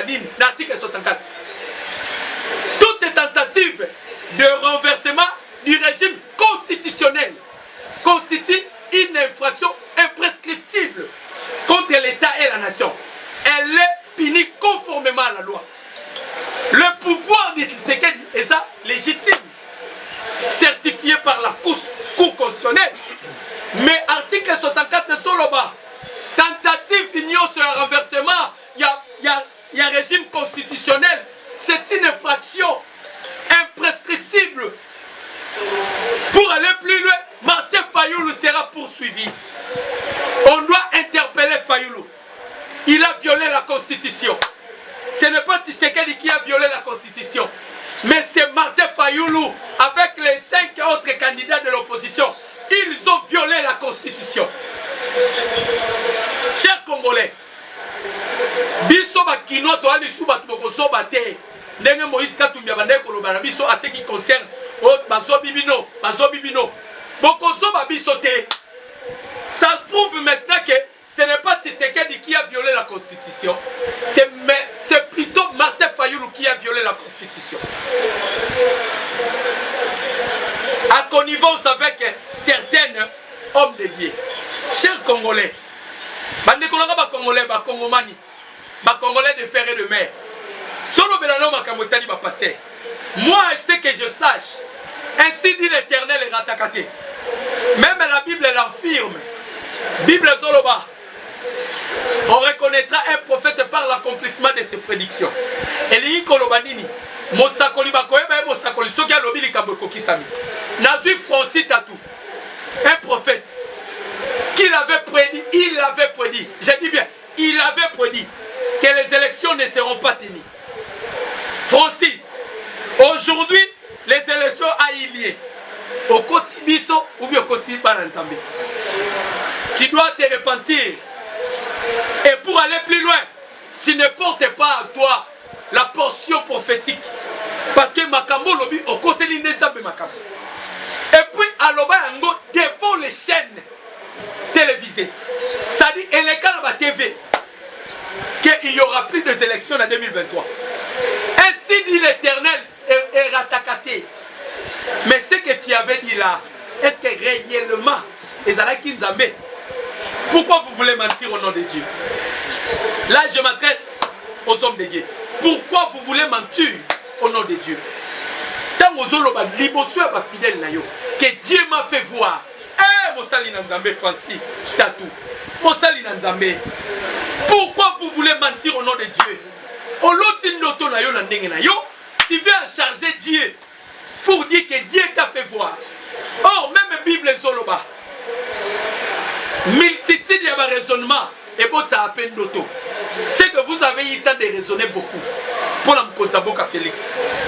Banini, l'article 64. Toute tentative de renversement du régime constitutionnel constitue une infraction imprescriptible contre l'État et la nation. Elle est punie conformément à la loi. Le pouvoir de Tshisekedi est ça légitime, certifié par la Cour constitutionnelle. Mais article 64 sur le bas, tentative union sur un renversement, il y a un régime constitutionnel, c'est une infraction imprescriptible. Pour aller plus loin, Martin Fayoulou sera poursuivi. On doit interpeller Fayoulou. Il a violé la Constitution. Ce n'est pas Tshisekedi qui a violé la Constitution, mais c'est Martin Fayoulou avec les 5 autres candidats de l'opposition. Ils ont violé la Constitution. Chers Congolais, biso bakino to ali suba toko bate ndenge Moïse Katumbi abandé kolobana biso à ce qui concerne bazo bibino bokozo ba biso te. Ça prouve maintenant que ce n'est pas Tshisekedi qui a violé la Constitution, c'est plutôt Martin Fayoulou qui a violé la Constitution. À connivence avec certains hommes de Dieu. Chers Congolais, Congolais de père et de mère, moi, ce que je sache, ainsi dit l'Éternel et Ratakaté. Même la Bible l'affirme. Bible Zoloba. On reconnaîtra un prophète par l'accomplissement de ses prédictions. Et les Kolobanini, Mosakoli Bakoeba et Mosakoli, Sokia Lobili Kaboko Kisami. Nazui Francis Tatou, un prophète, qu'il avait prédit, je dis bien, il avait prédit que les élections ne seront pas tenues. Francis, aujourd'hui, les élections à Ilié, au Kosibiso ou bien au Kosibanantambi. Tu dois te repentir. Et pour aller plus loin, tu ne portes pas à toi la portion prophétique. Parce que Makambo Lobi, au Koseli Nezambe Makambo. Et puis, à Loba Yango, devant les chaînes télévisées, ça dit, et les cas de la TV, qu'il n'y aura plus d'élections en 2023. Ainsi dit l'Éternel et Ratakaté. Mais ce que tu avais dit là, est-ce que réellement, Ezalaki Nzambe, pourquoi vous voulez mentir au nom de Dieu? Là, je m'adresse aux hommes de Dieu. Pourquoi vous voulez mentir au nom de Dieu? Tant aux hommes fidèles, que Dieu m'a fait voir. Eh, Mosali Nzambe, Francis, Tatou. Mosali Nzambe. Pourquoi vous voulez mentir au nom de Dieu? Tu veux en charger Dieu pour dire que Dieu t'a fait voir. Or, même Bible Zoloba. Multitude de raisonnements et bota à peine d'auto. C'est que vous avez eu le temps de raisonner beaucoup pour la Mkonzaboka Félix.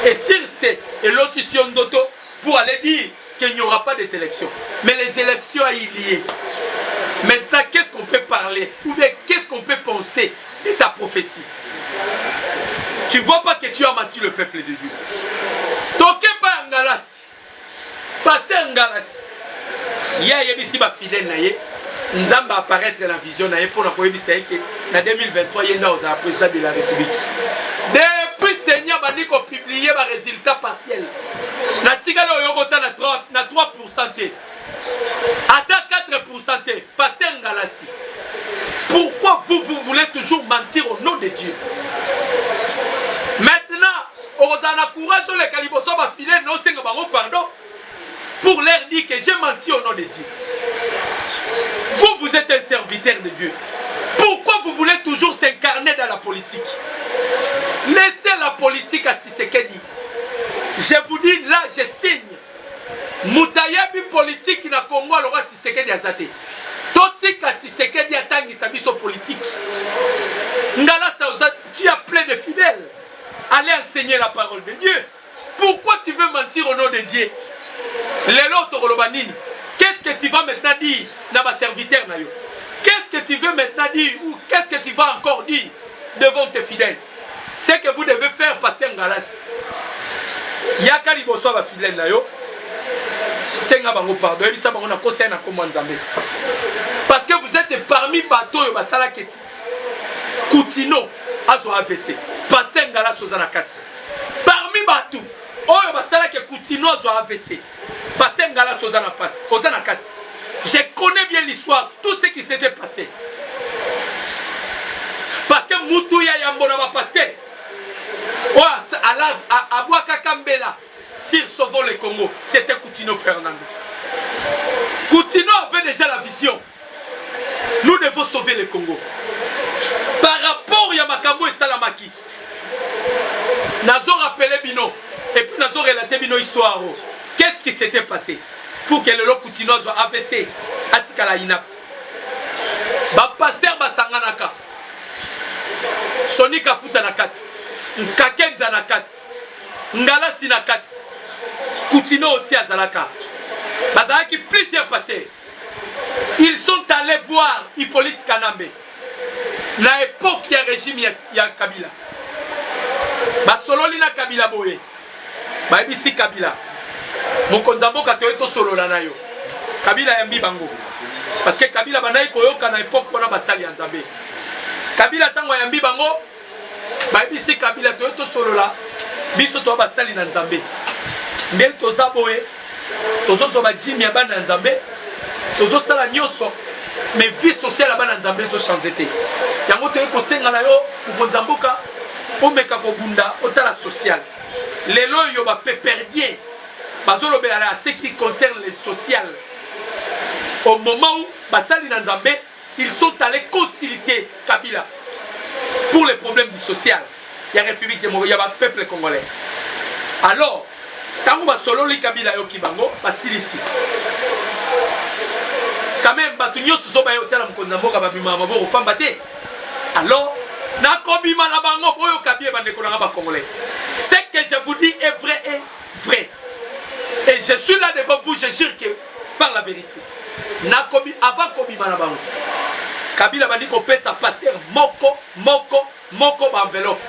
Et sur c'est et l'audition d'auto pour aller dire qu'il n'y aura pas des élections. Mais les élections à y lier. Maintenant, qu'est-ce qu'on peut parler? Ou bien qu'est-ce qu'on peut penser de ta prophétie? Tu ne vois pas que tu as menti le peuple de Dieu. Toké pas Ngalas. Pasteur Ngalas. Il y a ici ma fidèle naïe. Nzamba apparaître dans la vision naïe pour la première fois que en 2023 il y a un président de la République. Depuis Seigneur m'a dit qu'on publiait les résultats partiels. Na tigalo yokota na 3%. Ata 4%. Pasteur Ngalasi. Pourquoi vous voulez toujours mentir au nom de Dieu? Maintenant, on a courage les caliboso va filer non c'est pardon pour leur dire que j'ai menti au nom de Dieu. Vous êtes un serviteur de Dieu. Pourquoi vous voulez toujours s'incarner dans la politique? Laissez la politique à Tshisekedi. Je vous dis là, je signe. Moutayabi politique na Congo alors Tshisekedi azate. Totika Tshisekedi atangi sabiso politique. Ngala tu as plein de fidèles. Allez enseigner la parole de Dieu. Pourquoi tu veux mentir au nom de Dieu? Les autres Rolobanini. Qu'est-ce que tu vas maintenant dire dans ma serviteur? Qu'est-ce que tu veux maintenant dire ou qu'est-ce que tu vas encore dire devant tes fidèles? C'est que vous devez faire, Pasteur Ngalas. Yakali Bosso va fidèle nayo. Senga bango pardon. Parce que vous êtes parmi bateau et basalaketi. Koutino. azo AVC. Pasteur Ngala Sozana Kati. Parmi Batou, Oyo Basala qui continue à AVC. Pasteur Ngala Sozana Kati. Je connais bien l'histoire, tout ce qui s'était passé. Parce que Moutouya Yambona va pasteur. À Boaka Kambela, s'ils sauvons le Congo, c'était Coutinho Fernando. Coutinho avait déjà la vision. Nous devons sauver le Congo. Par rapport à Makambo et Salamaki, Nazo rappelé Bino, et puis Nazo relaté Bino histoire. Qu'est-ce qui s'était passé pour que le lot Coutinho soit AVC, Atikala Inap. Ba pasteur Basanganaka, Sonika Futanakati, Nkakenza Nakati, Ngala Sinakati, Coutinho aussi à Zalaka. Bazalaki plusieurs pasteurs. Ils sont allés voir Hippolyte Kanambe. Na l'époque il y a régime il y a Kabila. Basololi na Kabila boye. Ba ebisi Kabila. Mokonzambo katoeto solo na yo. Kabila yambi bango. Parce que Kabila banayi koyoka na époque wana basali ya Nzambe. Kabila tango yambi bango. Ba ebisi Kabila toeto solo la. Biso to basali na Nzambe. Ndel toza boye. Tozo so ba jimi ya bana Nzambe. Tozo sala nyoso. Mais vie sociale bana Nzambe zo changer te. Yango te ko senga na yo Mokonzamboka o meka ko bunda otala social. Lelo yo ba perdien. Bazolo belala ce qui concerne les social. Au moment où basali na Nzambe, ils sont allés concilier Kabila pour les problèmes du social. Il y a République démocratique, il y a peuple congolais. Alors, tango basolo li Kabila yo kibango basilisi. Quand même, Batunyo se sont baillés au tel Mokonzamboka babima maboko pambate. Alors, nakobima na bango boyo kabie bandeko na ba congolais. Ce que je vous dis est vrai et vrai. Et je suis là devant vous, je jure que par la vérité. Nakobi avant kobima na bango. Kabila bandiko pesa pasteur moko ba enveloppe.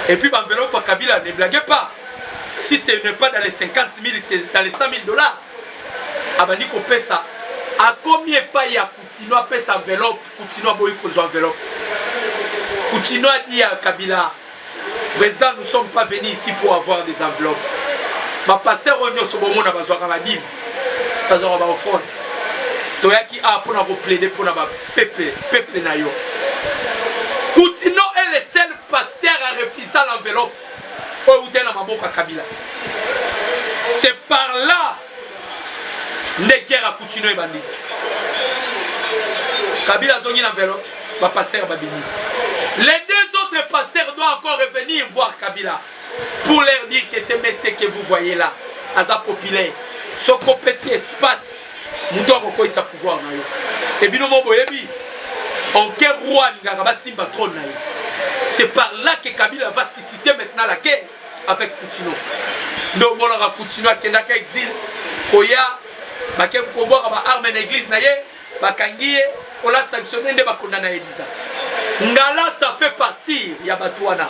Et puis ba enveloppe Kabila ne blaguez pas. Si ce n'est pas dans les 50 000, c'est dans les 100 000 $. Abandiko pesa. À combien pas il y a Coutinho a payé sa enveloppe, Coutinho a boyé pour enveloppe. Coutinho a dit à Kabila, président, nous ne sommes pas venus ici pour avoir des enveloppes. Ma pasteur Onyo Sobomo n'a pas besoin de la Bible. Pas besoin de la fond. Toyaki a pour nous plaider pour nous peuple nayo. Coutinho est le seul pasteur à refuser l'enveloppe. Pour ouder la maman Kabila. C'est par là. Les guerres à Coutinho et Bandi. Kabila zongi na vélo, ba pasteur Babini. Les deux autres pasteurs doivent encore revenir voir Kabila pour leur dire que c'est ce que vous voyez là, Aza populaire, ce qu'on peut espace, nous devons quoi ça pouvoir na yo. Et bino mo boyebi, en quel roi n'gaba simba trône na yo. C'est par là que Kabila va susciter maintenant la guerre avec Coutinho. Nous monara Coutinho à Kendaka exil, Koya. Bakem koboa ba arme na église na ye bakangiye on l'a sanctionné de bakondana Elisa. Ngala ça fait partie ya Batouana.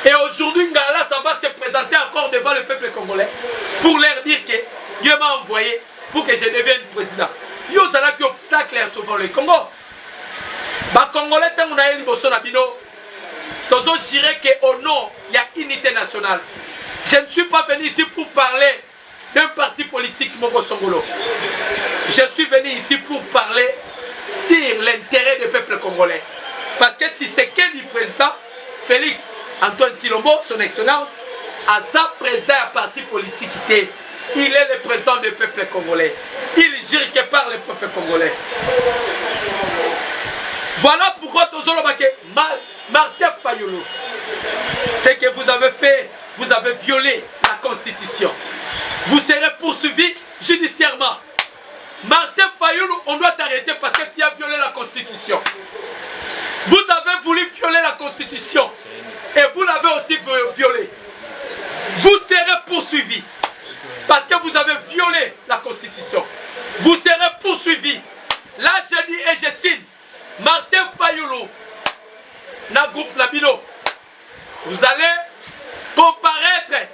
Et aujourd'hui Ngala ça va se présenter encore devant le peuple congolais pour leur dire que Dieu m'a envoyé pour que je devienne président. Yo zala ki obstacle à sauver le Congo. Ba congolais tant on a liboso na bino. Tozo j'irai que au nom il y a unité nationale. Je ne suis pas venu ici pour parler d'un parti politique Moko Songolo. Je suis venu ici pour parler sur l'intérêt du peuple congolais. Parce que Tshisekedi, du président Félix Antoine Tshilombo, son excellence, à sa président à parti politique, il est le président du peuple congolais. Il jure que par le peuple congolais. Voilà pourquoi Tozolo Baké, Martin Fayulu, ce que vous avez fait, vous avez violé la constitution. Vous serez poursuivi judiciairement. Martin Fayulu, on doit t'arrêter parce que tu as violé la constitution. Vous avez voulu violer la constitution et vous l'avez aussi violée. Vous serez poursuivi parce que vous avez violé la constitution. Vous serez poursuivi. Là je dis et je signe. Martin Fayulu, na groupe Nabino, vous allez comparaître.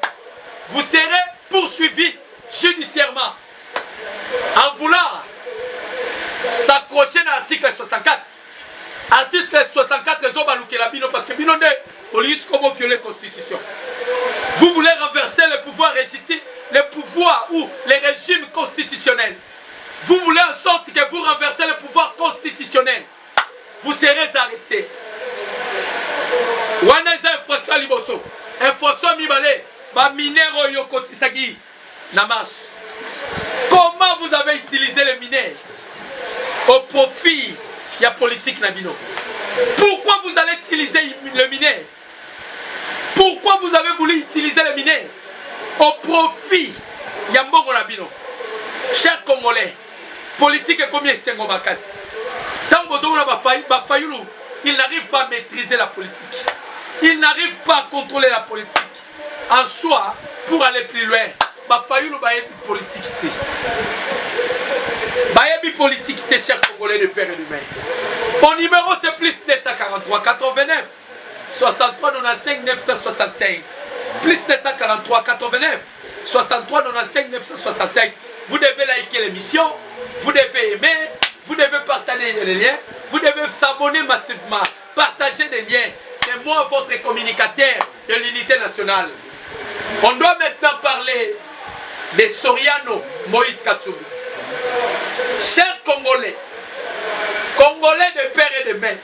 Vous serez poursuivi judiciairement en voulant s'accrocher à l'article 64, Article 64 les obalukela bino parce que bino ne police comment violer la constitution. Vous voulez renverser le pouvoir légitime, le pouvoir ou les régimes constitutionnels. Vous voulez en sorte que vous renversez le pouvoir constitutionnel. Vous serez arrêtés. Wana eza infraction liboso. Infraction mibale ba minero yokotisaki na marche. Comment vous avez utilisé les mineurs au profit de la politique Nabino? Pourquoi vous allez utiliser le mineur? Pourquoi vous avez voulu utiliser le mineur au profit de Yambongo Nabino? Chers Congolais, politique est combien Sengo Makasi? Tant que vous avez il n'arrive pas à maîtriser la politique. Il n'arrive pas à contrôler la politique. En soi, pour aller plus loin, Bafayulu bayebi politique. Bayebi politique, chers Congolais de père et de mère. Mon numéro c'est plus 243 89 63 95 965. Plus 243 89 63 95 965. Vous devez liker l'émission, vous devez aimer, vous devez partager les liens, vous devez s'abonner massivement, partager des liens. C'est moi votre communicateur de l'unité nationale. On doit maintenant parler de Soriano Moïse Katumbi. Chers Congolais, Congolais de père et de mère,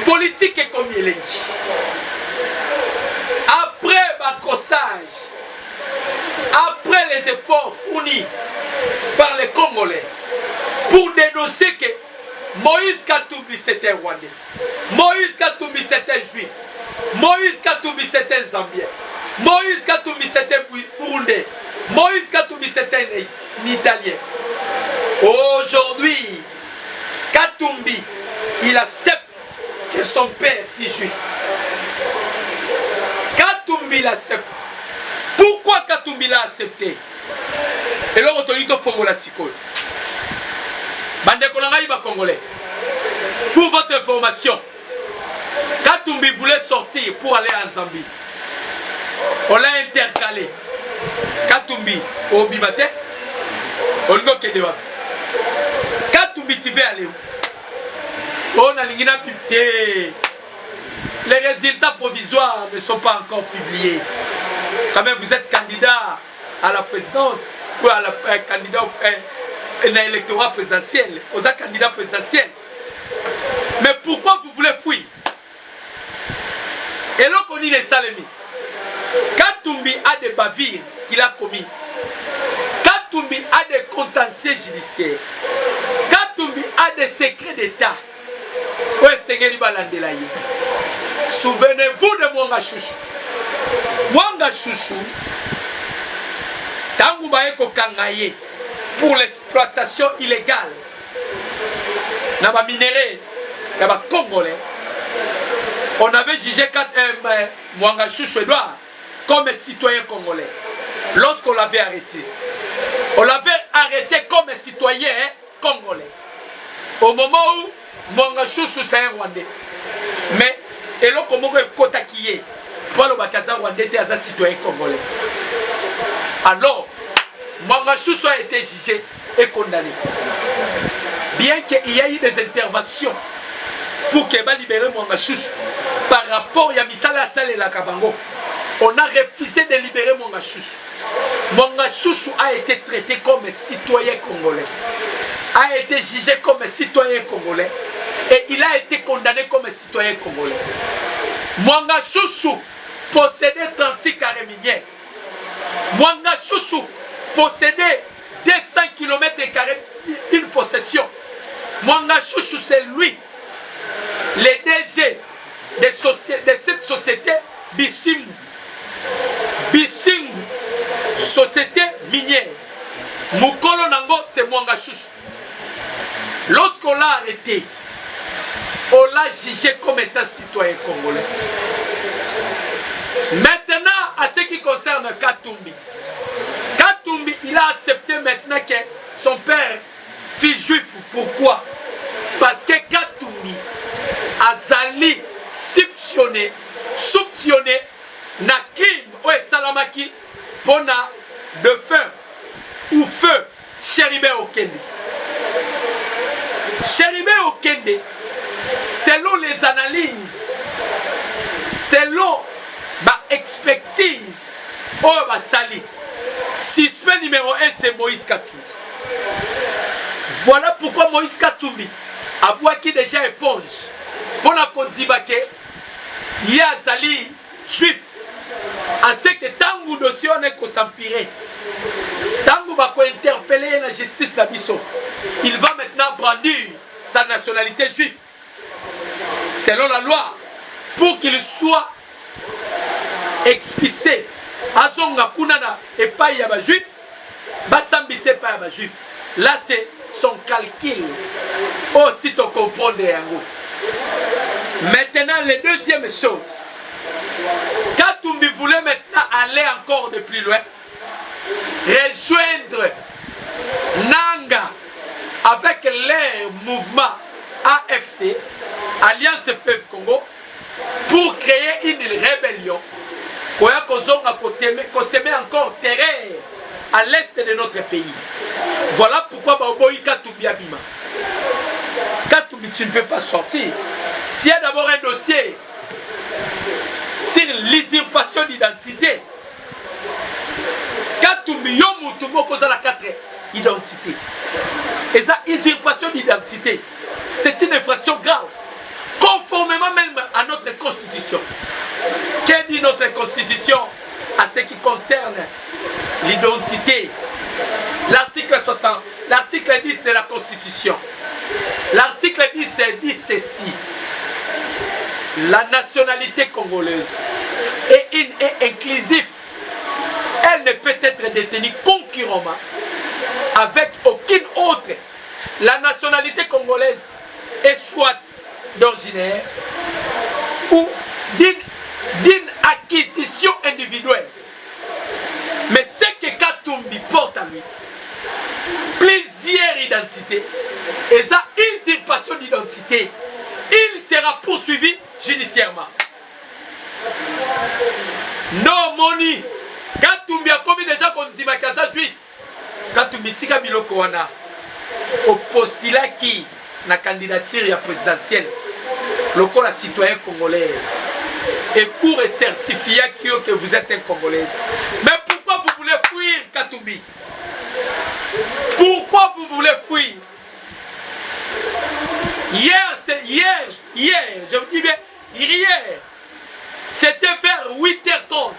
politique est comme il est. Après ma crossage, après les efforts fournis par les Congolais pour dénoncer que Moïse Katumbi c'était un Rwandais, Moïse Katumbi c'était un Juif, Moïse Katumbi c'était un Zambien, Moïse Katumbi c'était un Burundais, Moïse Katumbi c'était un Italien. Aujourd'hui, Katumbi, il accepte que son père fut juif. Katumbi l'accepte. Pourquoi Katumbi l'a accepté? Et là, on te dit que Fongola Siko. Bande Konangaï va Congolais. Pour votre information, Katumbi voulait sortir pour aller en Zambie. On l'a intercalé. Katumbi au Bimate, on l'a Kedewa. Katumbi, tu veux aller où? On a l'ingénieur publié. Les résultats provisoires ne sont pas encore publiés. Quand même, vous êtes candidat à la présidence ou à la candidat à l'électorat présidentiel, aux candidats présidentiels. Mais pourquoi vous voulez fuir? Et là, on dit les Salemi. Katumbi a des bavures qu'il a commises. Katumbi a des contentieux judiciaires. Katumbi a des secrets d'État. Souvenez-vous de Mwanga Chouchou. Mwanga Chouchou, tangu baeko kangaye pour l'exploitation illégale na ba minéraux na ba Congolais. On avait jugé Mwanga Chouchou Edouard comme citoyen congolais lorsqu'on l'avait arrêté. On l'avait arrêté comme citoyen congolais. Au moment où Mwanga Chouchou c'est un Rwandais. Mais et là comment Kotakiye pour le Bakaza Rwandais était un citoyen congolais. Alors Mwanga Chouchou a été jugé et condamné. Bien qu'il y ait eu des interventions pour qu'il va libérer Mwanga Chouchou par rapport à Misala Sale et la Kabango, on a refusé de libérer Mwanga Chouchou. Mwanga Chouchou a été traité comme citoyen congolais, a été jugé comme citoyen congolais et il a été condamné comme citoyen congolais. Mwanga Chouchou possédait 36 carrés miniers. Mwanga Chouchou possédait 200 km² d'une possession. Mwanga Chouchou, c'est lui, le DG de cette société Bisimbu. Bisimbu, société minière. Mukolo Nango, c'est Mwanga Chouchou. Lorsqu'on l'a arrêté, on l'a jugé comme étant citoyen congolais. Maintenant, à ce qui concerne Katumbi. Katumbi, il a accepté maintenant que son père fut juif. Pourquoi? Parce que Katumbi a zali soupçonné na crime ou salamaki pona de feu ou feu Chéribé Okende. Chéribé Okende selon les analyses, selon l'expertise, Sali, suspect numéro 1, c'est Moïse Katumbi. Voilà pourquoi Moïse Katumbi a boaki déjà éponge pour la Kondibake. Il y a Zali juif. En ce que tant que dossier on est s'empirer, tant que va interpeller la justice d'Abisso, il va maintenant brandir sa nationalité juive selon la loi pour qu'il soit expulsé. Azonga kunana et pas yaba juif, basambise pas yaba juif. Là c'est son calcul. Oh si tu comprends yango. Maintenant la deuxième chose. Katumbi voulait maintenant aller encore de plus loin, rejoindre Nanga avec les mouvements AFC, Alliance Fleuve Congo, pour créer une rébellion. Qu'on s'aimait encore terrain à l'est de notre pays. Voilà pourquoi Baoboyi Katumbi Abima. Katumbi, tu ne peux pas sortir. Tu as d'abord un dossier sur l'usurpation d'identité. Katumbi Yomutumo cause la 4 identité. Et ça, usurpation d'identité, c'est une infraction grave, conformément même à notre constitution. Que dit notre constitution à ce qui concerne l'identité? L'article 60, l'article 10 de la constitution. L'article 10 dit ceci. La nationalité congolaise est inclusive. Elle ne peut être détenue concurremment avec aucune autre. La nationalité congolaise est soit d'originaire ou d'une acquisition individuelle. Mais ce que Katumbi porte à lui, plusieurs identités, et ça, usurpation d'identité, il sera poursuivi judiciairement. Non, Moni, Katumbi a commis déjà qu'on dit ma casa juif. Katumbi tika biloko wana au postulat qui na candidature présidentielle, le corps la citoyen congolaise. Et cours et certificat que vous êtes un Congolaise. Mais pourquoi vous voulez fuir Katumbi? Pourquoi vous voulez fuir? Hier, je vous dis bien, hier, c'était vers 8h30.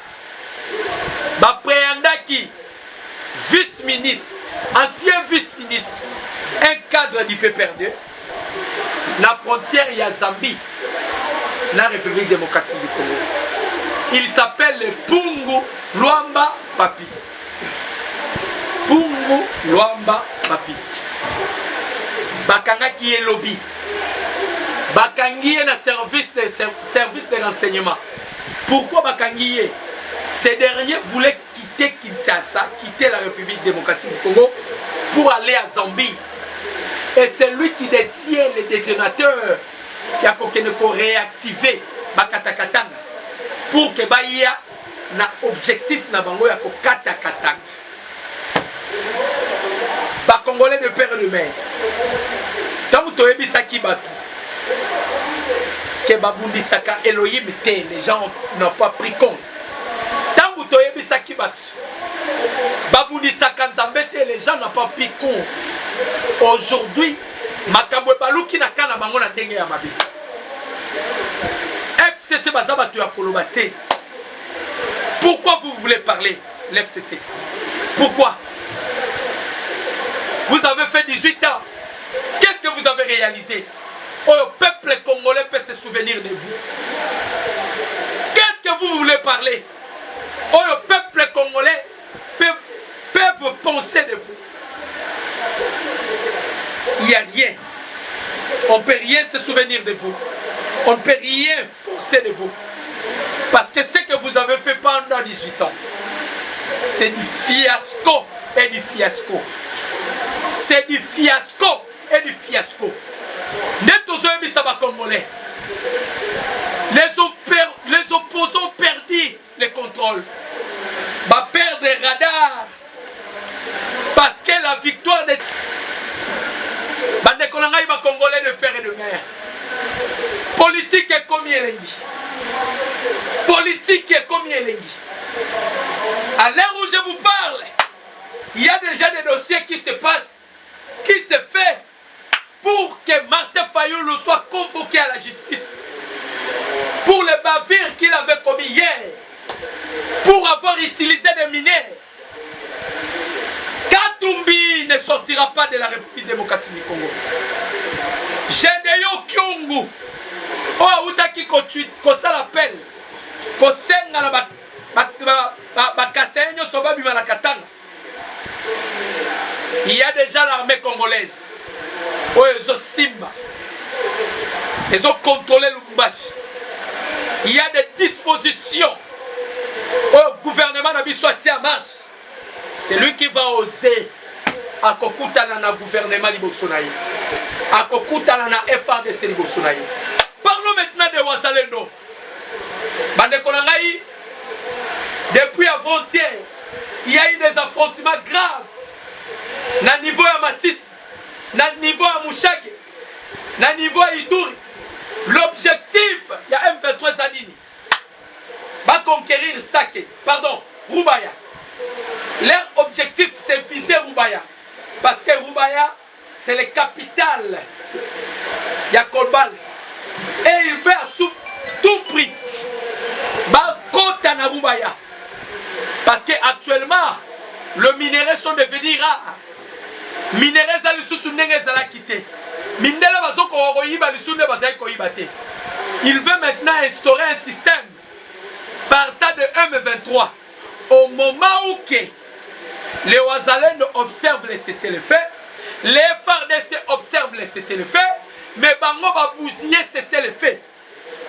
Préandaki, vice-ministre, ancien vice-ministre, un cadre du PPRD, la frontière il y a Zambie, la République démocratique du Congo. Il s'appelle Pungu Luamba Papi. Pungu Luamba Papi. Bakanga qui est lobby. Bakangi est dans service de renseignement. Pourquoi Bakangi est? Ces derniers voulaient quitter Kinshasa, quitter la République démocratique du Congo pour aller à Zambie. Et c'est lui qui détient les détonateurs qui a réactivé Bakatakatanga pour que Bahia na objectif na bango ya Katakatanga. Ba Congolais de père et de mère. Tant que tu as bisaki batu que babundisaka Elohim te, les gens n'ont pas pris compte. Tant que tu as bisaki batu babundisaka Nzambe te, les gens n'ont pas pris compte. Aujourd'hui, makambo baluki na kana bango na ndenge ya mabe. FCC bazaba tu ya kolobate. Pourquoi vous voulez parler l'FCC? Pourquoi? Vous avez fait 18 ans. Qu'est-ce que vous avez réalisé? Oh, le peuple congolais peut se souvenir de vous. Qu'est-ce que vous voulez parler? Oh, le peuple congolais peut penser de vous. Il n'y a rien. On ne peut rien se souvenir de vous. On ne peut rien penser de vous. Parce que ce que vous avez fait pendant 18 ans, c'est du fiasco et du fiasco. C'est du fiasco et du fiasco. Congolais. Les opposants ont perdu le contrôle. Va perdre le radar. Parce que la victoire des Congolais de père et de mère. Politique est comme Elengi. Politique est comme Elengi. À l'heure où je vous parle, il y a déjà des dossiers qui se passent, qui se fait pour que Martin Fayulu soit convoqué à la justice. Pour les bavures qu'il avait commis hier, pour avoir utilisé des mineurs. Katumbi ne sortira pas de la République démocratique du Congo. Généyo Kyungu, oh Outaki Kosa l'appelle, Kosenga la Bakasenyo Sobabi Malakatanga. Il y a déjà l'armée congolaise. Oh, ils ont Simba. Ils ont contrôlé Lubumbashi. Il y a des dispositions. Oh, gouvernement n'a pas sorti en marche. C'est lui qui va oser à Kokutana na gouvernement Libosonaï. À Kokutana na FARDC Libosonaï. Parlons maintenant de Wazalendo. Bandekonangaï, depuis avant-hier, il y a eu des affrontements graves. Na niveau à Massis, na niveau à Mouchage, na niveau à Ituri. L'objectif, il y a M23 Zanini. Va conquérir Sake, pardon, Roubaya. Leur objectif, c'est viser Roubaya. Parce que Roubaya, c'est la capitale. Il y a Kolbal. Et il veut à tout prix. Va compter na Roubaya. Parce qu'actuellement, le minerai sont devenus rares. Minerai za lisusu ndenge ezala quitté. Mindela bazo ko royiba lisusu ne bazai ko yibate. Il veut maintenant instaurer un système partant de M23. Au moment où les Ouazalendo observent les cessez-le-feu, les FARDC observent les cessez-le-feu, mais bango va bousiller cessez-le-feu.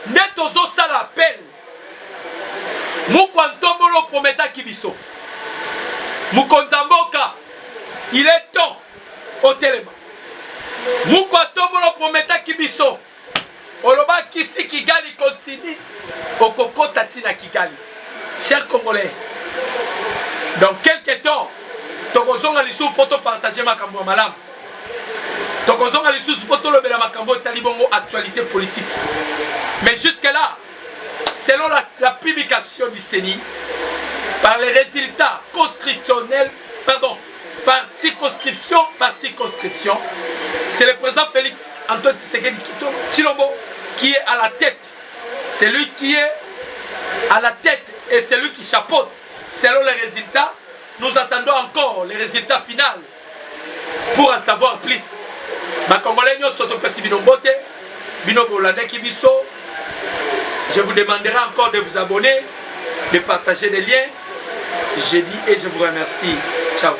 Netozo ça l'appel. Mukwantomolo prometa kibiso. Mukonzamboka, il est temps au téléma. Mukwantomolo prometa kibiso. Oloba kisi Kigali continue. Okoko tatina Kigali. Chers Congolais, dans quelques temps, Tokozonga lisou poto partager makambo malam. Tokozonga lisou poto lobela makambo talibongo actualité politique. Mais jusque là, selon la publication du CENI, par les résultats conscriptionnels, pardon, par circonscription, c'est le président Félix Antoine Tshisekedi Tshilombo qui est à la tête. C'est lui qui est à la tête et c'est lui qui chapeaute. Selon les résultats, nous attendons encore les résultats finaux pour en savoir plus. Je vous demanderai encore de vous abonner, de partager les liens. Je dis et je vous remercie. Ciao.